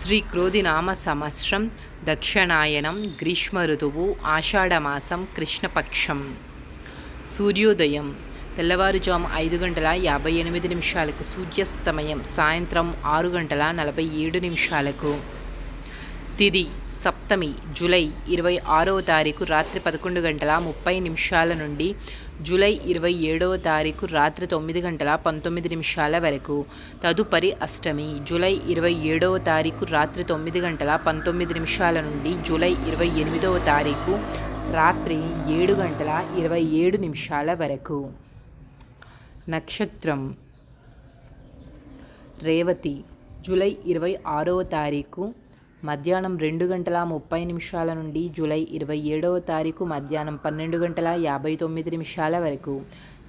శ్రీ క్రోధినామ సంవత్సరం దక్షిణాయనం గ్రీష్మ ఋతువు ఆషాఢమాసం కృష్ణపక్షం. సూర్యోదయం తెల్లవారుజాము 5:58 సూర్యాస్తమయం సాయంత్రం 6:47. తిథి సప్తమి జూలై 26వ తారీఖు రాత్రి 11:30 నుండి జూలై 27వ తారీఖు రాత్రి 9:19 వరకు. తదుపరి అష్టమి జూలై 27వ తారీఖు రాత్రి 9:19 నుండి జూలై 28వ తారీఖు రాత్రి 7:27 వరకు. నక్షత్రం రేవతి జూలై 26వ తారీఖు మధ్యాహ్నం 2:30 నుండి జూలై 27వ తారీఖు మధ్యాహ్నం 12:59 వరకు.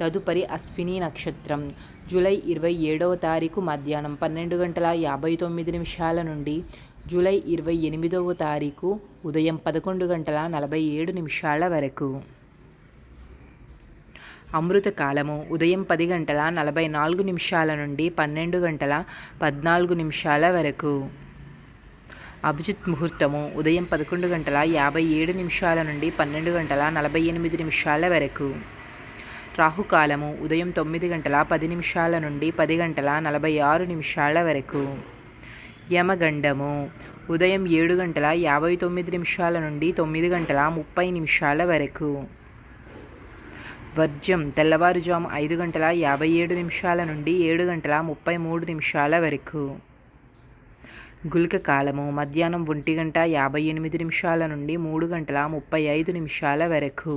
తదుపరి అశ్విని నక్షత్రం జూలై 27వ తారీఖు మధ్యాహ్నం 12:59 నుండి జూలై 28వ తారీఖు ఉదయం 11:47 వరకు. అమృత కాలము ఉదయం 10:44 నుండి 12:14 వరకు. అభిజిత్ ముహూర్తము ఉదయం 11:57 నుండి 12:48 వరకు. రాహుకాలము ఉదయం 9:10 నుండి 10:46 వరకు. యమగండము ఉదయం 7:59 నుండి 9:30 వరకు. వర్జ్యం తెల్లవారుజాము 5:57 నుండి 7:33 వరకు. గుళిక కాలము మధ్యాహ్నం 1:58 నుండి 3:35 వరకు.